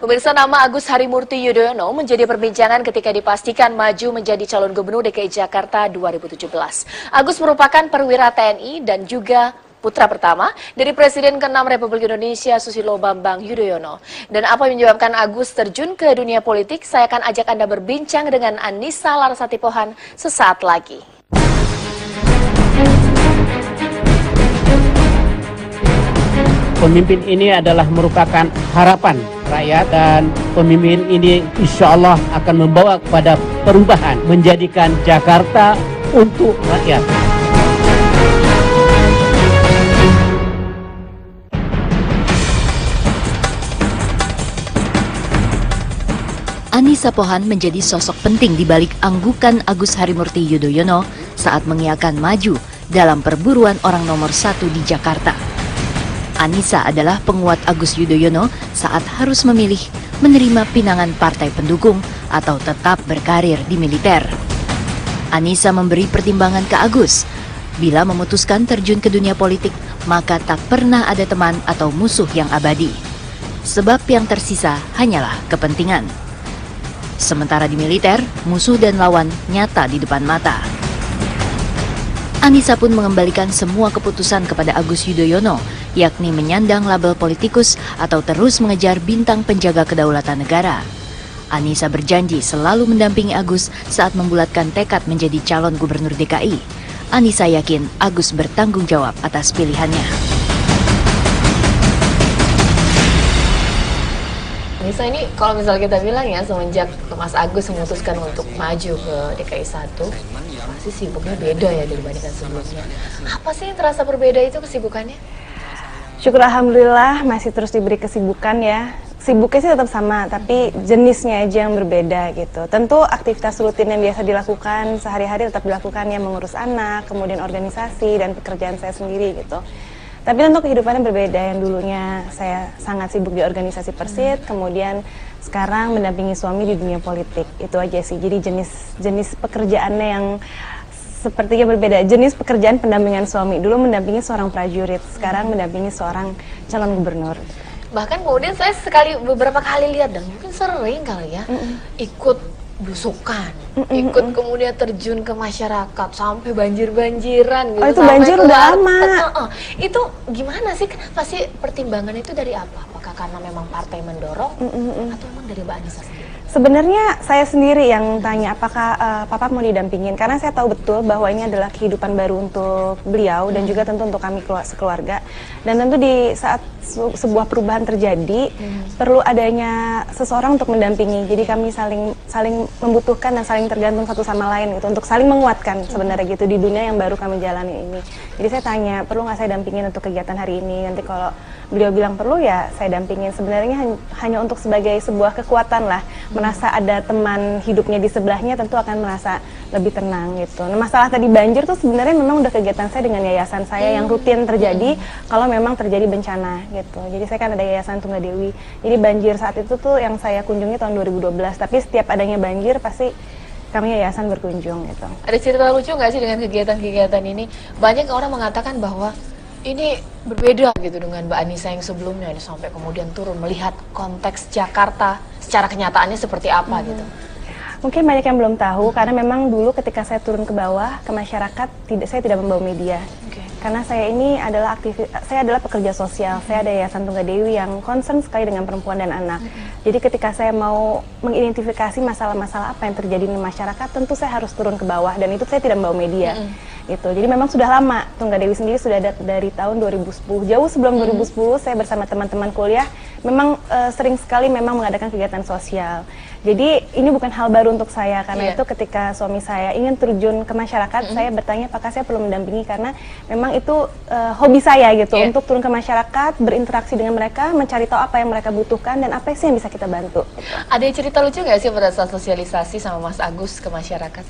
Pemirsa, nama Agus Harimurti Yudhoyono menjadi perbincangan ketika dipastikan maju menjadi calon gubernur DKI Jakarta 2017. Agus merupakan perwira TNI dan juga putra pertama dari Presiden ke-6 Republik Indonesia Susilo Bambang Yudhoyono. Dan apa yang menyebabkan Agus terjun ke dunia politik, saya akan ajak Anda berbincang dengan Anissa Larasati Pohan sesaat lagi. Pemimpin ini adalah merupakan harapan rakyat dan pemimpin ini insya Allah akan membawa kepada perubahan, menjadikan Jakarta untuk rakyat. Anissa Pohan menjadi sosok penting di balik anggukan Agus Harimurti Yudhoyono saat mengiyakan maju dalam perburuan orang nomor 1 di Jakarta. Anissa adalah penguat Agus Yudhoyono saat harus memilih menerima pinangan partai pendukung atau tetap berkarir di militer. Anissa memberi pertimbangan ke Agus, bila memutuskan terjun ke dunia politik, maka tak pernah ada teman atau musuh yang abadi. Sebab yang tersisa hanyalah kepentingan. Sementara di militer, musuh dan lawan nyata di depan mata. Anissa pun mengembalikan semua keputusan kepada Agus Yudhoyono, yakni menyandang label politikus atau terus mengejar bintang penjaga kedaulatan negara. Anissa berjanji selalu mendampingi Agus saat membulatkan tekad menjadi calon gubernur DKI. Anissa yakin Agus bertanggung jawab atas pilihannya. Anissa, ini kalau misalnya kita bilang ya, semenjak Mas Agus memutuskan untuk maju ke DKI 1, pasti sibuknya beda ya dibandingkan sebelumnya. Apa sih yang terasa berbeda itu kesibukannya? Syukur alhamdulillah masih terus diberi kesibukan ya. Sibuknya sih tetap sama, tapi jenisnya aja yang berbeda gitu. Tentu aktivitas rutin yang biasa dilakukan sehari-hari tetap dilakukan ya, mengurus anak, kemudian organisasi dan pekerjaan saya sendiri gitu. Tapi tentu kehidupannya berbeda, yang dulunya saya sangat sibuk di organisasi Persit, kemudian sekarang mendampingi suami di dunia politik. Itu aja sih, jadi jenis pekerjaannya yang sepertinya berbeda. Jenis pekerjaan pendampingan suami, dulu mendampingi seorang prajurit, sekarang mendampingi seorang calon gubernur. Bahkan kemudian saya beberapa kali lihat, dan mungkin sering kali ya, ikut belusukan, ikut kemudian terjun ke masyarakat sampai banjir-banjiran gitu. Oh, itu banjir udah lama. Itu gimana sih? Kenapa sih pertimbangan itu dari apa? Apakah karena memang partai mendorong atau memang dari Mbak Anissa sendiri? Sebenarnya saya sendiri yang tanya apakah Papa mau didampingin, karena saya tahu betul bahwa ini adalah kehidupan baru untuk beliau dan juga tentu untuk kami sekeluarga. Dan tentu di saat sebuah perubahan terjadi, perlu adanya seseorang untuk mendampingi. Jadi kami saling membutuhkan dan saling tergantung satu sama lain gitu, untuk saling menguatkan sebenarnya gitu di dunia yang baru kami jalani ini. Jadi saya tanya, perlu nggak saya dampingin untuk kegiatan hari ini? Nanti kalau beliau bilang perlu, ya saya dampingin. Sebenarnya hanya untuk sebagai sebuah kekuatan lah, merasa ada teman hidupnya di sebelahnya, tentu akan merasa lebih tenang gitu. Nah, masalah tadi banjir tuh sebenarnya memang udah kegiatan saya dengan yayasan saya yang rutin terjadi kalau memang terjadi bencana gitu. Jadi saya kan ada Yayasan Tunggadewi. Jadi banjir saat itu tuh yang saya kunjungi tahun 2012. Tapi setiap adanya banjir pasti kami yayasan berkunjung gitu. Ada cerita lucu nggak sih dengan kegiatan-kegiatan ini? Banyak orang mengatakan bahwa ini berbeda gitu dengan Mbak Anissa yang sebelumnya, ini sampai kemudian turun melihat konteks Jakarta secara kenyataannya seperti apa gitu. Mungkin banyak yang belum tahu, karena memang dulu ketika saya turun ke bawah, ke masyarakat, saya tidak membawa media. Karena saya ini adalah saya adalah pekerja sosial, saya ada Yayasan Tunggadewi yang concern sekali dengan perempuan dan anak. Jadi ketika saya mau mengidentifikasi masalah-masalah apa yang terjadi di masyarakat, tentu saya harus turun ke bawah, dan itu saya tidak membawa media. Gitu. Jadi memang sudah lama, Tunggadewi sendiri sudah ada dari tahun 2010, jauh sebelum 2010 saya bersama teman-teman kuliah, memang sering sekali memang mengadakan kegiatan sosial. Jadi ini bukan hal baru untuk saya, karena itu ketika suami saya ingin terjun ke masyarakat, saya bertanya apakah saya perlu mendampingi, karena memang itu hobi saya gitu, untuk turun ke masyarakat, berinteraksi dengan mereka, mencari tahu apa yang mereka butuhkan dan apa sih yang bisa kita bantu. Ada cerita lucu nggak sih pada saat sosialisasi sama Mas Agus ke masyarakat?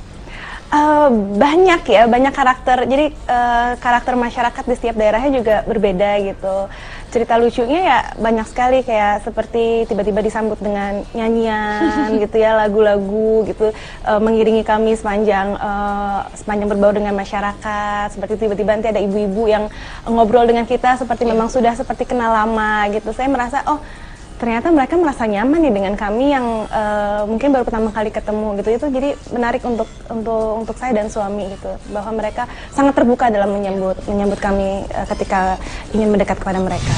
Banyak ya, banyak karakter. Jadi karakter masyarakat di setiap daerahnya juga berbeda gitu. Cerita lucunya ya banyak sekali, kayak seperti tiba-tiba disambut dengan nyanyian gitu ya, lagu-lagu gitu, mengiringi kami sepanjang berbau dengan masyarakat. Seperti tiba-tiba nanti ada ibu-ibu yang ngobrol dengan kita seperti memang sudah seperti kenal lama gitu. Saya merasa ternyata mereka merasa nyaman nih dengan kami yang mungkin baru pertama kali ketemu gitu. Itu jadi menarik untuk saya dan suami gitu, bahwa mereka sangat terbuka dalam menyambut kami ketika ingin mendekat kepada mereka.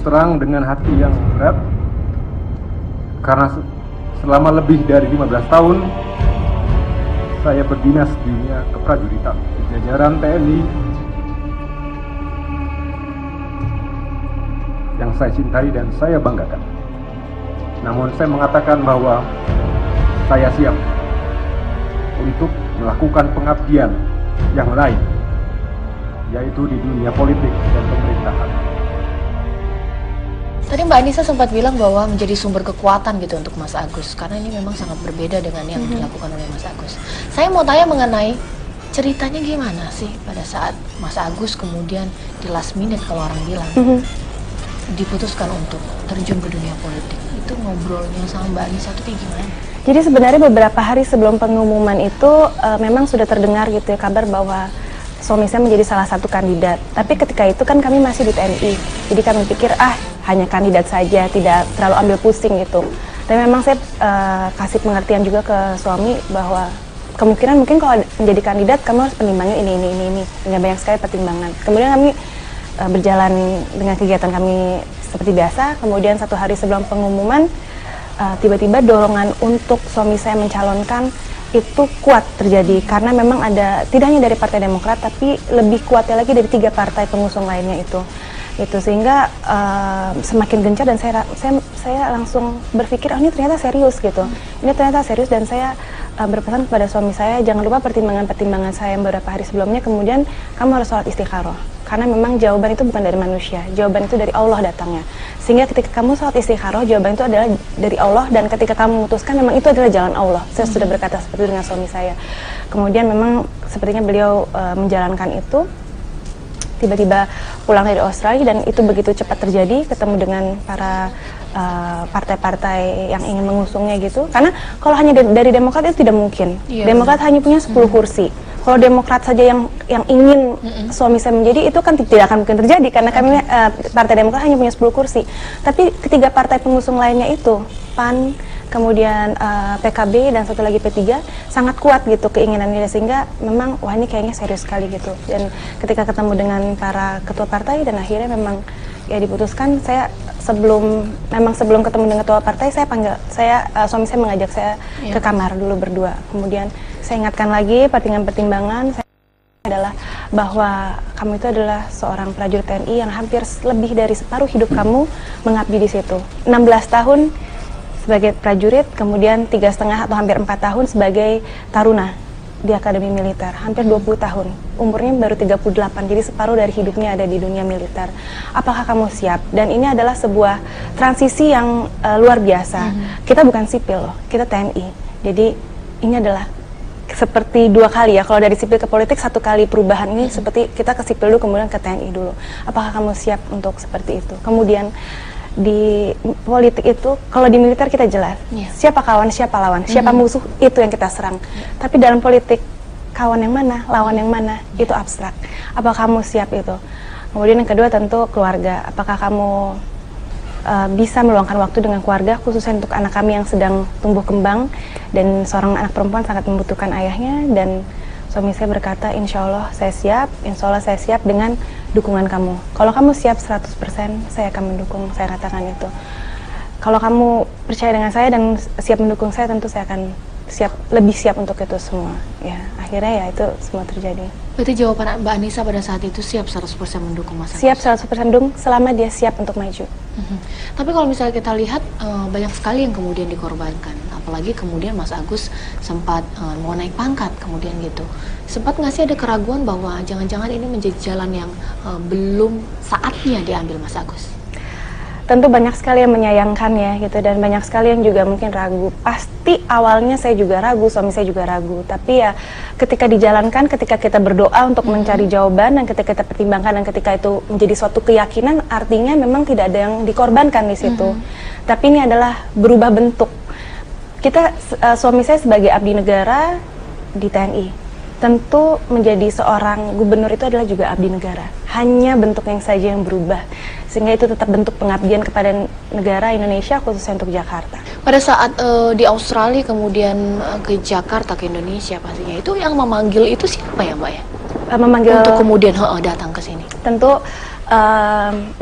Terang dengan hati yang berat, karena selama lebih dari 15 tahun saya berdinas di dunia keprajuritan di jajaran TNI yang saya cintai dan saya banggakan. Namun saya mengatakan bahwa saya siap untuk melakukan pengabdian yang lain, yaitu di dunia politik dan pemerintahan. Tadi Mbak Anissa sempat bilang bahwa menjadi sumber kekuatan gitu untuk Mas Agus, karena ini memang sangat berbeda dengan yang dilakukan oleh Mas Agus. Saya mau tanya mengenai ceritanya gimana sih pada saat Mas Agus kemudian di last minute, kalau orang bilang, diputuskan untuk terjun ke dunia politik. Itu ngobrolnya sama Mbak Anissa itu kayak gimana? Jadi sebenarnya beberapa hari sebelum pengumuman itu memang sudah terdengar gitu ya kabar bahwa suami saya menjadi salah satu kandidat. Tapi ketika itu kan kami masih di TNI, jadi kami pikir hanya kandidat saja, tidak terlalu ambil pusing gitu. Dan memang saya kasih pengertian juga ke suami bahwa kemungkinan mungkin kalau menjadi kandidat kamu harus pertimbangnya ini. Dengan banyak sekali pertimbangan. Kemudian kami berjalan dengan kegiatan kami seperti biasa. Kemudian satu hari sebelum pengumuman, tiba-tiba dorongan untuk suami saya mencalonkan itu kuat terjadi, karena memang ada tidak hanya dari Partai Demokrat tapi lebih kuatnya lagi dari 3 partai pengusung lainnya itu sehingga semakin gencar, dan saya langsung berpikir ini ternyata serius gitu, dan saya berpesan kepada suami saya, jangan lupa pertimbangan saya yang beberapa hari sebelumnya, kemudian kamu harus sholat istikharah, karena memang jawaban itu bukan dari manusia, jawaban itu dari Allah datangnya, sehingga ketika kamu sholat istikharah, jawaban itu adalah dari Allah, dan ketika kamu memutuskan memang itu adalah jalan Allah. Saya sudah berkata seperti itu dengan suami saya. Kemudian memang sepertinya beliau menjalankan itu. Tiba-tiba pulang dari Australia, dan itu begitu cepat terjadi, ketemu dengan para partai-partai yang ingin mengusungnya gitu. Karena kalau hanya dari Demokrat itu tidak mungkin. Demokrat hanya punya 10 kursi. Kalau Demokrat saja yang ingin suami saya menjadi, itu kan tidak akan mungkin terjadi, karena kami Partai Demokrat hanya punya 10 kursi. Tapi ketiga partai pengusung lainnya itu, PAN, kemudian PKB, dan satu lagi P3, sangat kuat gitu keinginannya, sehingga memang wah ini kayaknya serius sekali gitu. Dan ketika ketemu dengan para ketua partai, dan akhirnya memang ya diputuskan, saya sebelum ketemu dengan ketua partai, suami saya mengajak saya ke kamar dulu berdua. Kemudian saya ingatkan lagi pertimbangan saya adalah bahwa kamu itu adalah seorang prajurit TNI yang hampir lebih dari separuh hidup kamu mengabdi di situ. 16 tahun sebagai prajurit, kemudian 3,5 atau hampir 4 tahun sebagai taruna di Akademi Militer, hampir 20 tahun, umurnya baru 38, jadi separuh dari hidupnya ada di dunia militer. Apakah kamu siap? Dan ini adalah sebuah transisi yang luar biasa. Kita bukan sipil loh, kita TNI, jadi ini adalah seperti 2 kali ya, kalau dari sipil ke politik 1 kali perubahan, ini seperti kita ke sipil dulu kemudian ke TNI dulu. Apakah kamu siap untuk seperti itu? Kemudian di politik itu, kalau di militer kita jelas siapa kawan, siapa lawan, siapa musuh, itu yang kita serang. Tapi dalam politik, kawan yang mana, lawan yang mana, itu abstrak. Apakah kamu siap itu? Kemudian yang kedua tentu keluarga. Apakah kamu bisa meluangkan waktu dengan keluarga, khususnya untuk anak kami yang sedang tumbuh kembang, dan seorang anak perempuan sangat membutuhkan ayahnya. Dan suami saya berkata, insya Allah saya siap dengan dukungan kamu. Kalau kamu siap 100%, saya akan mendukung. Saya katakan itu. Kalau kamu percaya dengan saya dan siap mendukung saya, tentu saya akan lebih siap untuk itu semua. Ya, akhirnya ya itu semua terjadi. Berarti jawaban Mbak Anissa pada saat itu siap 100% mendukung Mas Agus? Siap 100% mendukung selama dia siap untuk maju. Tapi kalau misalnya kita lihat banyak sekali yang kemudian dikorbankan, apalagi kemudian Mas Agus sempat mau naik pangkat kemudian gitu. Sempat nggak sih ada keraguan bahwa jangan-jangan ini menjadi jalan yang belum saatnya diambil Mas Agus? tentu banyak sekali yang menyayangkan ya gitu, dan banyak sekali yang juga mungkin ragu. Pasti awalnya saya juga ragu, suami saya juga ragu, tapi ya ketika dijalankan, ketika kita berdoa untuk mencari jawaban, dan ketika kita pertimbangkan, dan ketika itu menjadi suatu keyakinan, artinya memang tidak ada yang dikorbankan di situ. Tapi ini adalah berubah bentuk. Kita, suami saya sebagai abdi negara di TNI, tentu menjadi seorang gubernur itu adalah juga abdi negara. Hanya bentuknya saja yang berubah, sehingga itu tetap bentuk pengabdian kepada negara Indonesia, khususnya untuk Jakarta. Pada saat di Australia kemudian ke Jakarta, ke Indonesia pastinya, itu yang memanggil itu siapa ya Mbak ya? Memanggil untuk kemudian datang ke sini. Tentu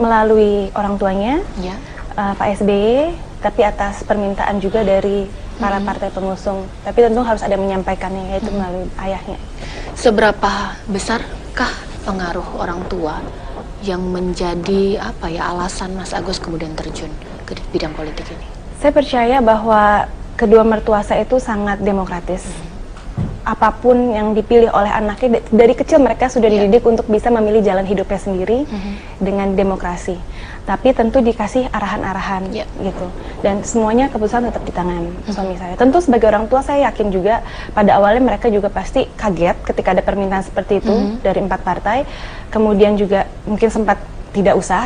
melalui orang tuanya, Ya. Pak SBY, tapi atas permintaan juga dari para partai pengusung. Tapi tentu harus ada menyampaikannya, yaitu melalui ayahnya. Seberapa besarkah pengaruh orang tua yang menjadi alasan Mas Agus kemudian terjun ke bidang politik ini? Saya percaya bahwa kedua mertua saya itu sangat demokratis. Apapun yang dipilih oleh anaknya, dari kecil mereka sudah dididik untuk bisa memilih jalan hidupnya sendiri dengan demokrasi. Tapi tentu dikasih arahan-arahan gitu. Dan semuanya keputusan tetap di tangan suami saya. Tentu sebagai orang tua saya yakin juga pada awalnya mereka juga pasti kaget ketika ada permintaan seperti itu dari 4 partai. Kemudian juga mungkin sempat tidak usah.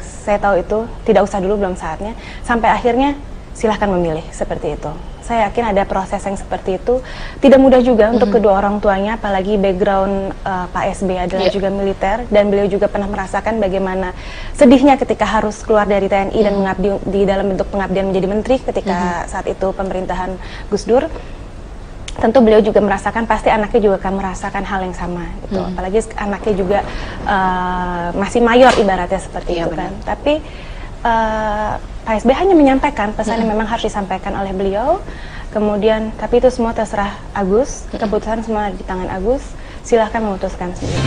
Saya tahu itu tidak usah dulu, belum saatnya. Sampai akhirnya silahkan memilih seperti itu. Saya yakin ada proses yang seperti itu. Tidak mudah juga untuk kedua orang tuanya, apalagi background Pak SBY adalah juga militer, dan beliau juga pernah merasakan bagaimana sedihnya ketika harus keluar dari TNI dan mengabdi di dalam bentuk pengabdian menjadi menteri ketika saat itu pemerintahan Gus Dur. Tentu beliau juga merasakan, pasti anaknya juga akan merasakan hal yang sama gitu. Apalagi anaknya juga masih mayor ibaratnya seperti itu kan. Tapi Pak SBY hanya menyampaikan pesan yang memang harus disampaikan oleh beliau. Kemudian, tapi itu semua terserah Agus, keputusan semua di tangan Agus. Silahkan memutuskan sendiri.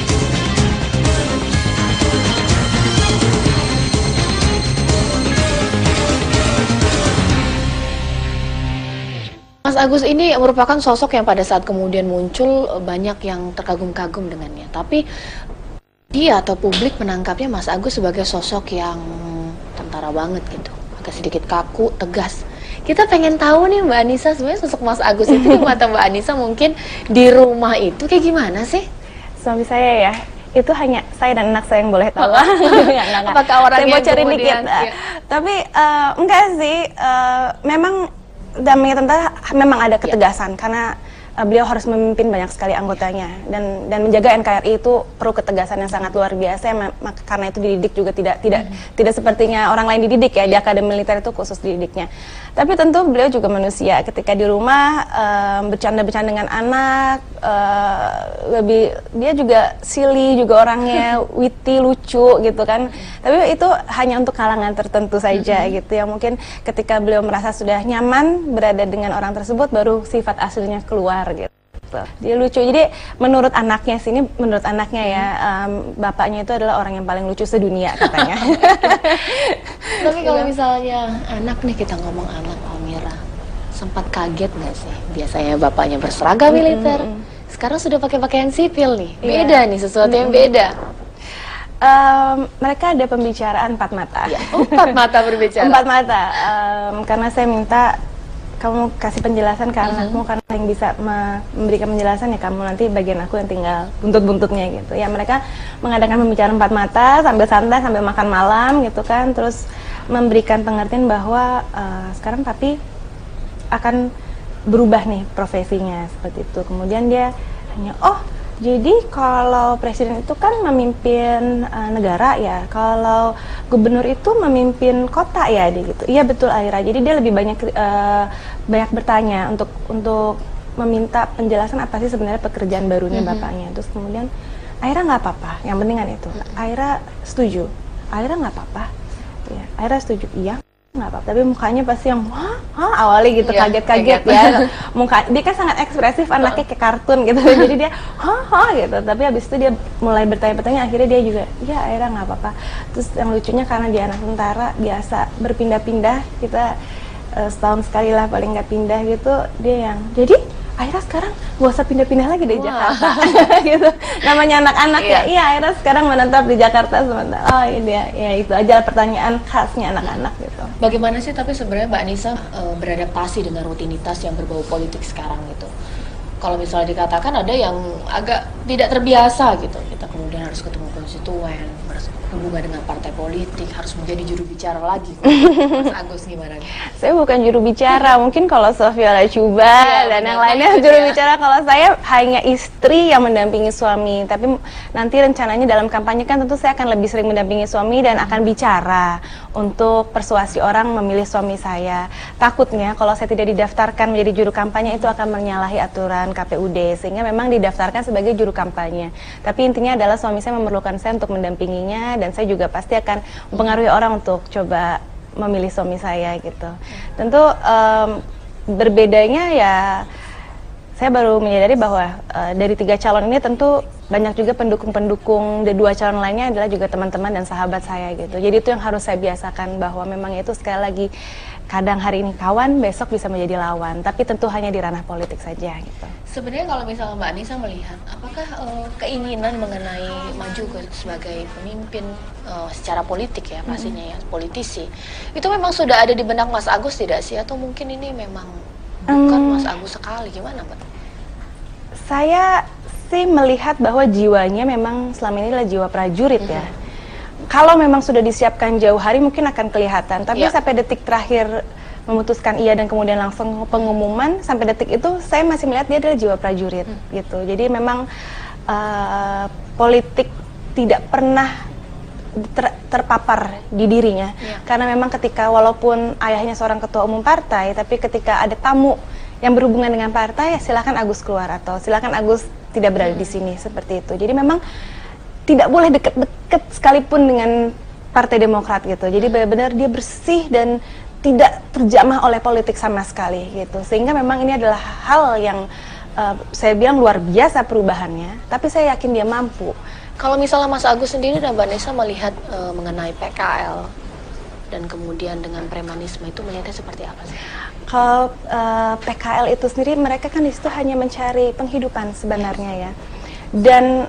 Mas Agus ini merupakan sosok yang pada saat kemudian muncul banyak yang terkagum-kagum dengannya. Tapi dia atau publik menangkapnya Mas Agus sebagai sosok yang tentara banget gitu, agak sedikit kaku, tegas. Kita pengen tahu nih Mbak Anissa, sebenarnya sosok Mas Agus itu di mata Mbak Anissa mungkin di rumah itu kayak gimana sih? Suami saya ya, itu hanya saya dan anak saya yang boleh tahu. Enggak. Apakah orang saya yang bocorin dikit. Tapi enggak sih, memang dalamnya tentara memang ada ketegasan karena beliau harus memimpin banyak sekali anggotanya, dan menjaga NKRI itu perlu ketegasan yang sangat luar biasa karena itu dididik juga tidak sepertinya orang lain dididik ya, di akademi militer itu khusus dididiknya. Tapi tentu beliau juga manusia, ketika di rumah bercanda-bercanda dengan anak, dia juga silly juga orangnya, witty, lucu gitu kan. Tapi itu hanya untuk kalangan tertentu saja gitu, yang mungkin ketika beliau merasa sudah nyaman berada dengan orang tersebut, baru sifat aslinya keluar gitu. Dia lucu. Jadi menurut anaknya sini, menurut anaknya ya, bapaknya itu adalah orang yang paling lucu sedunia katanya. Tapi kalau misalnya anak nih, kita ngomong anak Almira, sempat kaget nggak sih? Biasanya bapaknya berseragam militer, sekarang sudah pakai pakaian sipil nih. Beda nih, sesuatu yang beda. Mereka ada pembicaraan 4 mata. Oh, 4 mata berbicara. 4 mata. Karena saya minta kamu kasih penjelasan ke anakmu, karena yang bisa memberikan penjelasan ya kamu, nanti bagian aku yang tinggal buntut-buntutnya gitu. Ya mereka mengadakan pembicaraan 4 mata sambil santai, sambil makan malam gitu kan, terus memberikan pengertian bahwa sekarang papi akan berubah nih profesinya seperti itu. Kemudian dia hanya, oh jadi kalau presiden itu kan memimpin negara ya, kalau gubernur itu memimpin kota ya, dia gitu. Iya betul Aira. Jadi dia lebih banyak bertanya untuk meminta penjelasan apa sih sebenarnya pekerjaan barunya bapaknya. Terus kemudian Aira nggak apa-apa, yang penting kan itu. Aira setuju. Aira nggak apa-apa. Ya, Aira setuju. Iya. Nggak apa-apa, tapi mukanya pasti yang wah awalnya gitu, kaget-kaget ya. Muka dia kan sangat ekspresif, anaknya kayak kartun gitu. Jadi dia gitu, tapi habis itu dia mulai bertanya-bertanya, akhirnya dia juga ya Aira nggak apa-apa. Terus yang lucunya karena dia anak tentara biasa berpindah-pindah, kita setahun sekali lah paling nggak pindah gitu, dia yang jadi Akhirnya sekarang gak usah pindah-pindah lagi dari Jakarta. Gitu. Namanya anak-anak ya, iya akhirnya sekarang menetap di Jakarta sementara. Oh ini ya itu aja pertanyaan khasnya anak-anak gitu. Bagaimana sih tapi sebenarnya Mbak Anissa beradaptasi dengan rutinitas yang berbau politik sekarang gitu? Kalau misalnya dikatakan ada yang agak tidak terbiasa gitu, kita kemudian harus ketemu konstituen, berhubungan dengan partai politik, harus menjadi juru bicara lagi. Mas Agus gimana? Saya bukan juru bicara, mungkin kalau Sofia Lacuba dan yang lainnya juru bicara. Kalau saya hanya istri yang mendampingi suami, tapi nanti rencananya dalam kampanye kan tentu saya akan lebih sering mendampingi suami dan akan bicara untuk persuasi orang memilih suami saya. Takutnya kalau saya tidak didaftarkan menjadi juru kampanye itu akan menyalahi aturan KPUD, sehingga memang didaftarkan sebagai juru kampanye. Tapi intinya adalah suami saya memerlukan saya untuk mendampinginya, dan saya juga pasti akan mempengaruhi orang untuk coba memilih suami saya gitu. Tentu berbedanya ya, saya baru menyadari bahwa dari 3 calon ini tentu banyak juga pendukung-pendukung, dan 2 calon lainnya adalah juga teman-teman dan sahabat saya gitu. Jadi itu yang harus saya biasakan, bahwa memang itu sekali lagi kadang hari ini kawan, besok bisa menjadi lawan, tapi tentu hanya di ranah politik saja gitu. Sebenarnya kalau misalnya Mbak Anissa melihat, apakah keinginan mengenai maju sebagai pemimpin secara politik ya pastinya ya, politisi, itu memang sudah ada di benak Mas Agus tidak sih? Atau mungkin ini memang bukan Mas Agus sekali, gimana Mbak? Saya sih melihat bahwa jiwanya memang selama ini adalah jiwa prajurit ya. Kalau memang sudah disiapkan jauh hari mungkin akan kelihatan, tapi sampai detik terakhir memutuskan iya dan kemudian langsung pengumuman, sampai detik itu saya masih melihat dia adalah jiwa prajurit gitu. Jadi memang politik tidak pernah terpapar di dirinya, karena memang ketika walaupun ayahnya seorang ketua umum partai, tapi ketika ada tamu yang berhubungan dengan partai, ya silakan Agus keluar atau silakan Agus tidak berada di sini, seperti itu. Jadi memang tidak boleh deket-deket sekalipun dengan Partai Demokrat gitu. Jadi benar-benar dia bersih dan tidak terjamah oleh politik sama sekali gitu. Sehingga memang ini adalah hal yang saya bilang luar biasa perubahannya, tapi saya yakin dia mampu. Kalau misalnya Mas Agus sendiri dan Mbak Anissa melihat mengenai PKL dan kemudian dengan premanisme itu melihatnya seperti apa sih? Kalau PKL itu sendiri, mereka kan di situ hanya mencari penghidupan sebenarnya ya. Dan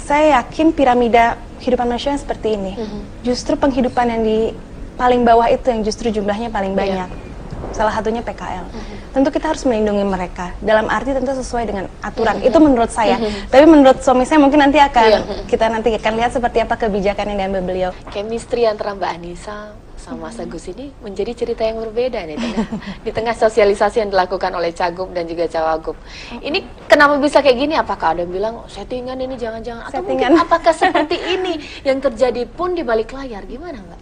saya yakin piramida kehidupan manusia yang seperti ini, justru penghidupan yang di paling bawah itu yang justru jumlahnya paling banyak. Salah satunya PKL. Tentu kita harus melindungi mereka, dalam arti tentu sesuai dengan aturan. Itu menurut saya. Tapi menurut suami saya mungkin nanti akan kita nanti akan lihat seperti apa kebijakan yang diambil beliau. Chemistry antara Mbak Anissa sama Mas Agus ini menjadi cerita yang berbeda nih di tengah sosialisasi yang dilakukan oleh Cagup dan juga Cawagup. Ini kenapa bisa kayak gini? Apakah ada yang bilang settingan ini jangan-jangan, atau mungkin apakah seperti ini yang terjadi pun di balik layar? Gimana Mbak?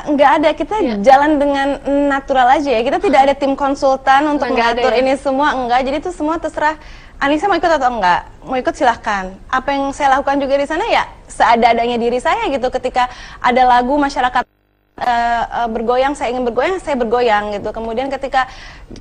Nggak ada, kita jalan dengan natural aja ya. Kita tidak ada tim konsultan untuk mengatur ini semua, enggak. Jadi itu semua terserah Anissa mau ikut atau enggak. Mau ikut silahkan. Apa yang saya lakukan juga di sana ya seada-adanya diri saya gitu. Ketika ada lagu masyarakat bergoyang, saya ingin bergoyang, saya bergoyang gitu. Kemudian ketika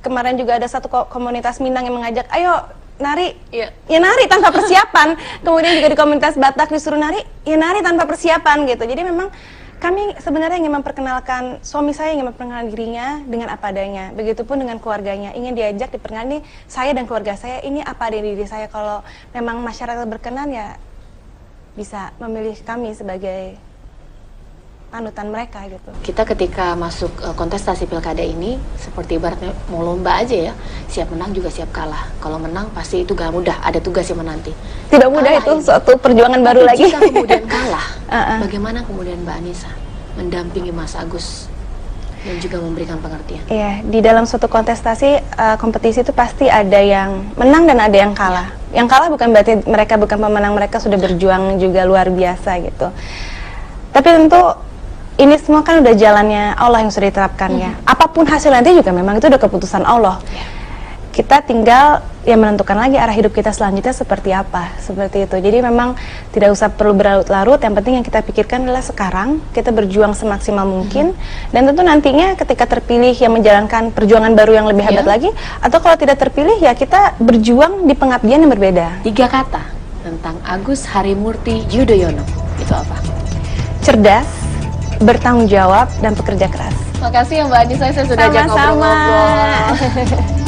kemarin juga ada satu komunitas Minang yang mengajak, ayo nari, ya nari tanpa persiapan. Kemudian juga di komunitas Batak disuruh nari, ya nari tanpa persiapan gitu. Jadi memang kami sebenarnya ingin memperkenalkan, suami saya ingin memperkenalkan dirinya dengan apa adanya. Begitupun dengan keluarganya, ingin diajak diperkenalkan, ini saya dan keluarga saya, ini apa ada diri saya. Kalau memang masyarakat berkenan ya bisa memilih kami sebagai panutan mereka gitu. Kita ketika masuk kontestasi pilkada ini seperti ibaratnya mau lomba aja ya, siap menang juga siap kalah. Kalau menang pasti itu gak mudah, ada tugas yang menanti. Tidak mudah itu, suatu perjuangan baru lagi. Jika kemudian kalah, bagaimana kemudian Mbak Anissa mendampingi Mas Agus dan juga memberikan pengertian? Iya, di dalam suatu kontestasi, kompetisi itu pasti ada yang menang dan ada yang kalah. Yang kalah bukan berarti mereka bukan pemenang, mereka sudah berjuang juga luar biasa gitu. Tapi tentu ini semua kan udah jalannya Allah yang sudah diterapkan ya. Apapun hasil nanti juga memang itu udah keputusan Allah. Kita tinggal ya menentukan lagi arah hidup kita selanjutnya seperti apa, seperti itu. Jadi memang tidak usah perlu berlarut-larut, yang penting yang kita pikirkan adalah sekarang kita berjuang semaksimal mungkin, dan tentu nantinya ketika terpilih yang menjalankan perjuangan baru yang lebih hebat lagi, atau kalau tidak terpilih ya kita berjuang di pengabdian yang berbeda. 3 kata tentang Agus Harimurti Yudhoyono itu apa? Cerdas, bertanggung jawab, dan pekerja keras. Makasih ya Mbak Anissa, saya sudah ajak ngobrol-ngobrol.